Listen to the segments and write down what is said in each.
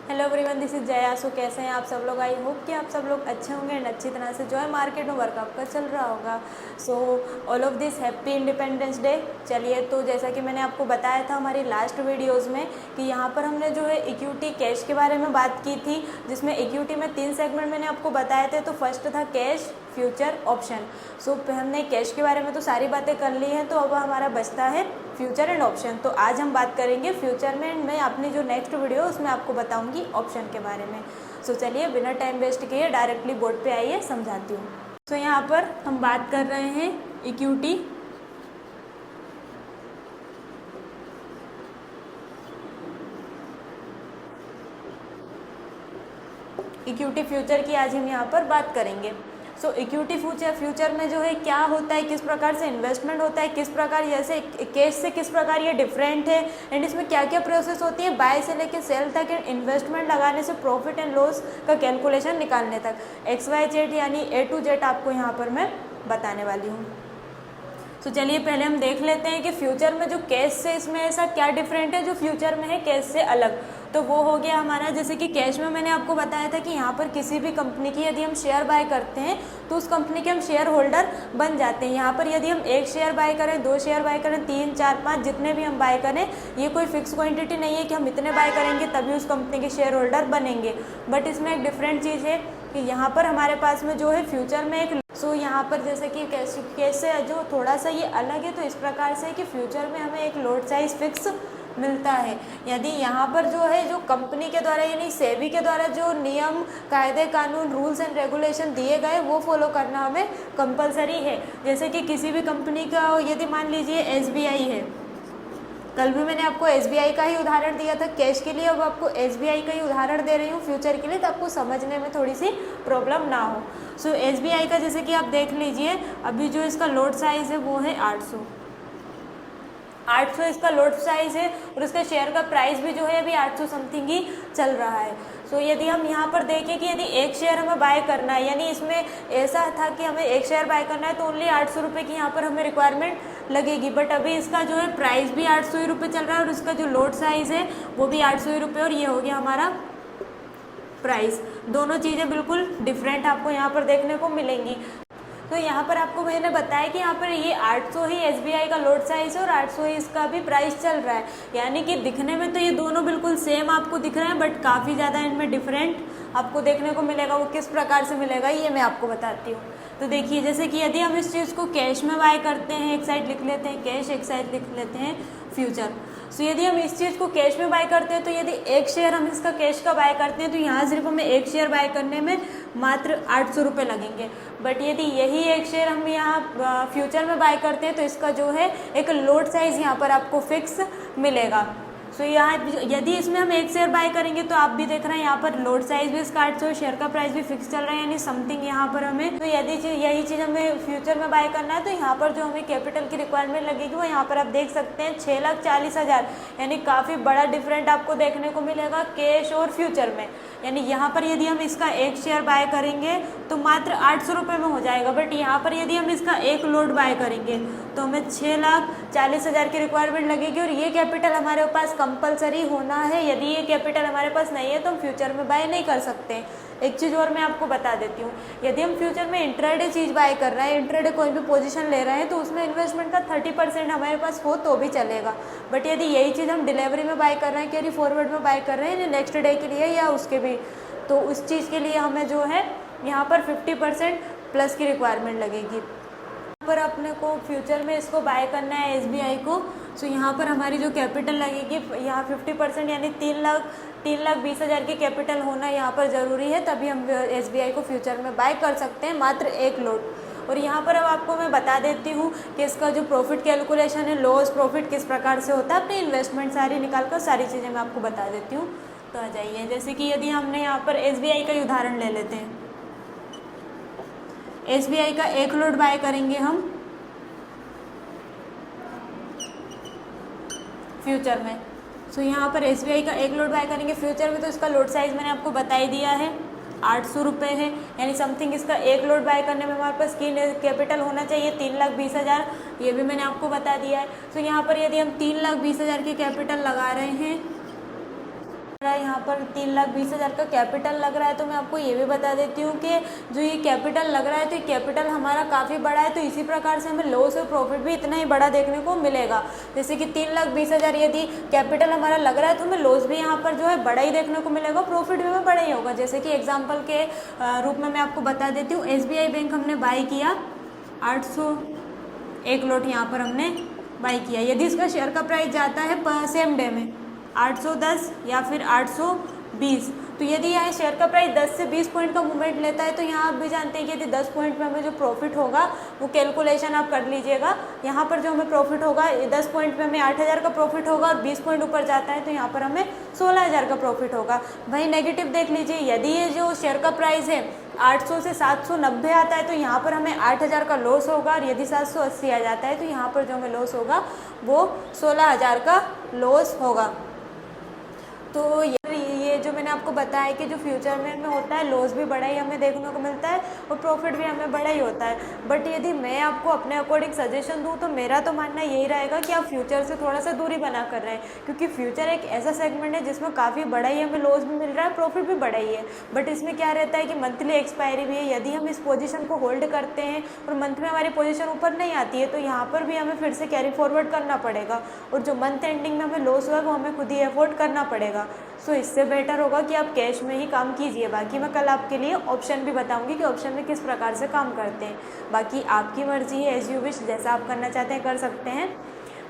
Hello everyone, this is Jaya. So कैसे हैं आप सब लोग? आई होप कि आप सब लोग अच्छे होंगे एंड अच्छी तरह से जो है मार्केट में वर्क आपका चल रहा होगा। So all of this happy independence day. चलिए, तो जैसा कि मैंने आपको बताया था हमारी लास्ट वीडियोस में कि यहाँ पर हमने जो है इक्विटी कैश के बारे में बात की थी, जिसमें इक्विटी में 3 सेगमेंट मैंने आपको बताए थे। तो फर्स्ट था कैश, फ्यूचर, ऑप्शन। सो हमने कैश के बारे में तो सारी बातें कर ली हैं, तो अब हमारा बचता है फ्यूचर एंड ऑप्शन। तो आज हम बात करेंगे फ्यूचर में एंड मैं अपनी जो नेक्स्ट वीडियो उसमें आपको बताऊंगी ऑप्शन के बारे में। सो चलिए, बिना टाइम वेस्ट किए डायरेक्टली बोर्ड पे आइए, समझाती हूँ। तो यहाँ पर हम बात कर रहे हैं इक्विटी, इक्विटी फ्यूचर की आज हम यहाँ पर बात करेंगे। सो इक्विटी फ्यूचर में जो है क्या होता है, किस प्रकार से इन्वेस्टमेंट होता है, किस प्रकार जैसे कैश से किस प्रकार ये डिफरेंट है एंड इसमें क्या क्या प्रोसेस होती है बाय से लेकर सेल तक एंड इन्वेस्टमेंट लगाने से प्रॉफिट एंड लॉस का कैलकुलेशन निकालने तक, XYZ यानी A to Z आपको यहाँ पर मैं बताने वाली हूँ। तो चलिए पहले हम देख लेते हैं कि फ्यूचर में जो कैश से इसमें ऐसा क्या डिफरेंट है जो फ्यूचर में है कैश से अलग। तो वो हो गया हमारा, जैसे कि कैश में मैंने आपको बताया था कि यहाँ पर किसी भी कंपनी की यदि हम शेयर बाय करते हैं तो उस कंपनी के हम शेयर होल्डर बन जाते हैं। यहाँ पर यदि हम 1 शेयर बाय करें, 2 शेयर बाय करें, 3, 4, 5 जितने भी हम बाय करें, ये कोई फिक्स क्वांटिटी नहीं है कि हम इतने बाय करेंगे तभी उस कंपनी के शेयर होल्डर बनेंगे। बट इसमें एक डिफरेंट चीज़ है कि यहाँ पर हमारे पास में जो है फ्यूचर में एक यहाँ पर जैसे कि कैसे जो थोड़ा सा ये अलग है, तो इस प्रकार से कि फ्यूचर में हमें एक लोट साइज फिक्स मिलता है। यदि यहाँ पर जो है जो कंपनी के द्वारा यानी सेबी के द्वारा जो नियम, कायदे, कानून, रूल्स एंड रेगुलेशन दिए गए वो फॉलो करना हमें कंपलसरी है। जैसे कि किसी भी कंपनी का यदि मान लीजिए SBI है, कल भी मैंने आपको SBI का ही उदाहरण दिया था कैश के लिए, अब आपको SBI का ही उदाहरण दे रही हूँ फ्यूचर के लिए, तो आपको समझने में थोड़ी सी प्रॉब्लम ना हो। सो SBI का जैसे कि आप देख लीजिए, अभी जो इसका लोड साइज है वो है 800 इसका लोड साइज है और इसका शेयर का प्राइस भी जो है अभी 800 समथिंग ही चल रहा है। सो यदि हम यहाँ पर देखें कि यदि 1 शेयर हमें बाय करना है, यानी इसमें ऐसा था कि हमें 1 शेयर बाय करना है तो ओनली 800 रुपये की यहाँ पर हमें रिक्वायरमेंट लगेगी। बट अभी इसका जो है प्राइस भी 800 ही रुपये चल रहा है और इसका जो लोड साइज है वो भी 800 ही रुपये, और ये हो गया हमारा प्राइस। दोनों चीज़ें बिल्कुल डिफरेंट आपको यहाँ पर देखने को मिलेंगी। तो यहाँ पर आपको मैंने बताया कि यहाँ पर ये 800 ही SBI का लोड साइज है और 800 ही इसका भी प्राइस चल रहा है। यानी कि दिखने में तो ये दोनों बिल्कुल सेम आपको दिख रहे हैं, बट काफ़ी ज़्यादा इनमें डिफरेंट आपको देखने को मिलेगा। वो किस प्रकार से मिलेगा ये मैं आपको बताती हूँ। तो देखिए, जैसे कि यदि हम इस चीज़ को कैश में बाय करते हैं, एक साइड लिख लेते हैं कैश, एक साइड लिख लेते हैं फ्यूचर। सो यदि हम इस चीज़ को कैश में बाय करते हैं तो यदि 1 शेयर हम इसका कैश का बाय करते हैं तो यहाँ सिर्फ हमें 1 शेयर बाय करने में मात्र 800 रुपये लगेंगे। बट यदि यही 1 शेयर हम यहाँ फ्यूचर में बाय करते हैं तो इसका जो है एक लोड साइज यहाँ पर आपको फिक्स मिलेगा। सो यहाँ यदि इसमें हम 1 शेयर बाय करेंगे तो आप भी देख रहे हैं यहाँ पर लोड साइज भी इसका 800, शेयर का प्राइस भी फिक्स चल रहा है, यानी समथिंग यहाँ पर हमें, तो यदि यही चीज़ हमें फ्यूचर में बाय करना है तो यहाँ पर जो हमें कैपिटल की रिक्वायरमेंट लगेगी वो यहाँ पर आप देख सकते हैं 6,40,000, यानी काफ़ी बड़ा डिफरेंट आपको देखने को मिलेगा कैश और फ्यूचर में। यानी यहाँ पर यदि हम इसका 1 शेयर बाय करेंगे तो मात्र 800 रुपये में हो जाएगा, बट यहाँ पर यदि हम इसका 1 लोड बाय करेंगे तो हमें 6,40,000 की रिक्वायरमेंट लगेगी और ये कैपिटल हमारे पास कंपलसरी होना है। यदि ये कैपिटल हमारे पास नहीं है तो हम फ्यूचर में बाय नहीं कर सकते। एक चीज़ और मैं आपको बता देती हूँ, यदि हम फ्यूचर में इंट्राडे चीज़ बाय कर रहे हैं, इंट्राडे कोई भी पोजीशन ले रहे हैं, तो उसमें इन्वेस्टमेंट का 30% हमारे पास हो तो भी चलेगा। बट यदि यही चीज़ हम डिलीवरी में बाय कर रहे हैं, कैरी फॉरवर्ड में बाय कर रहे हैं नेक्स्ट डे के लिए या उसके भी, तो उस चीज़ के लिए हमें जो है यहाँ पर 50% प्लस की रिक्वायरमेंट लगेगी। पर अपने को फ्यूचर में इसको बाय करना है SBI को, सो यहाँ पर हमारी जो कैपिटल लगेगी यहाँ 50% यानी 3,20,000 की कैपिटल होना यहाँ पर ज़रूरी है, तभी हम SBI को फ्यूचर में बाय कर सकते हैं मात्र 1 लोड। और यहाँ पर अब आपको मैं बता देती हूँ कि इसका जो प्रॉफिट कैलकुलेशन है, लॉस प्रॉफिट किस प्रकार से होता है, अपनी इन्वेस्टमेंट सारी निकाल कर सारी चीज़ें मैं आपको बता देती हूँ। तो आ जाइए, जैसे कि यदि हमने यहाँ पर SBI का ही उदाहरण ले लेते हैं, SBI का 1 लोड बाय करेंगे हम फ्यूचर में। सो यहाँ पर SBI का 1 लोड बाय करेंगे फ्यूचर में, तो इसका लोड साइज मैंने आपको बता ही दिया है 800 रुपये है, यानी समथिंग इसका 1 लोड बाय करने में हमारे पास की कैपिटल होना चाहिए 3,20,000, ये भी मैंने आपको बता दिया है। सो यहाँ पर यदि हम 3,20,000 की कैपिटल लगा रहे हैं यहाँ पर 3,20,000 का कैपिटल लग रहा है। तो मैं आपको ये भी बता देती हूँ कि जो ये कैपिटल लग रहा है तो ये कैपिटल हमारा काफ़ी बड़ा है, तो इसी प्रकार से हमें लॉस और प्रॉफिट भी इतना ही बड़ा देखने को मिलेगा। जैसे कि 3,20,000 यदि कैपिटल हमारा लग रहा है तो हमें लॉस भी यहाँ पर जो है बड़ा ही देखने को मिलेगा, प्रॉफिट भी हमें बड़ा ही होगा। जैसे कि एग्जाम्पल के रूप में मैं आपको बता देती हूँ, SBI बैंक हमने बाई किया 800 एक लॉट यहाँ पर हमने बाई किया। यदि इसका शेयर का प्राइस जाता है सेम डे में 810 या फिर 820, तो यदि यहाँ शेयर का प्राइस 10 से 20 पॉइंट का मूवमेंट लेता है तो यहाँ आप भी जानते हैं कि यदि 10 पॉइंट में हमें जो प्रॉफिट होगा वो कैलकुलेशन आप कर लीजिएगा। यहाँ पर जो हमें प्रॉफिट होगा 10 पॉइंट में हमें 8,000 का प्रॉफिट होगा और 20 पॉइंट ऊपर जाता है तो यहाँ पर हमें 16,000 का प्रॉफिट होगा। वहीं नेगेटिव देख लीजिए, यदि ये जो शेयर का प्राइस है 800 से 790 आता है तो यहाँ पर हमें 8,000 का लॉस होगा, और यदि 780 आ जाता है तो यहाँ पर जो हमें लॉस होगा वो 16,000 का लॉस होगा। तो ये जो मैंने आपको बताया कि जो फ्यूचर में होता है लॉस भी बड़ा ही हमें देखने को मिलता है और प्रॉफिट भी हमें बड़ा ही होता है। बट यदि मैं आपको अपने अकॉर्डिंग सजेशन दूँ तो मेरा तो मानना यही रहेगा कि आप फ्यूचर से थोड़ा सा दूरी बना कर रहे हैं, क्योंकि फ्यूचर एक ऐसा सेगमेंट है जिसमें काफ़ी बड़ा ही हमें लॉस भी मिल रहा है, प्रॉफिट भी बड़ा ही है। बट इसमें क्या रहता है कि मंथली एक्सपायरी भी है। यदि हम इस पोजीशन को होल्ड करते हैं और मंथ में हमारी पोजीशन ऊपर नहीं आती है तो यहाँ पर भी हमें फिर से कैरी फॉरवर्ड करना पड़ेगा, और जो मंथ एंडिंग में हमें लॉस हुआ वो हमें खुद ही एफोर्ड करना पड़ेगा। सो इससे बेटर होगा कि आप कैश में ही काम कीजिए। बाकी मैं कल आपके लिए ऑप्शन भी बताऊंगी कि ऑप्शन में किस प्रकार से काम करते हैं। बाकी आपकी मर्जी है, एज यू विश, जैसा आप करना चाहते हैं कर सकते हैं।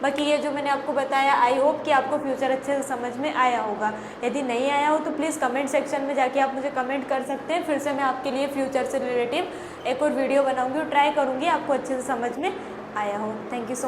बाकी ये जो मैंने आपको बताया आई होप कि आपको फ्यूचर अच्छे से समझ में आया होगा। यदि नहीं आया हो तो प्लीज़ कमेंट सेक्शन में जाके आप मुझे कमेंट कर सकते हैं। फिर से मैं आपके लिए फ्यूचर से रिलेटिव एक और वीडियो बनाऊंगी और ट्राई करूँगी आपको अच्छे से समझ में आया हो। Thank you so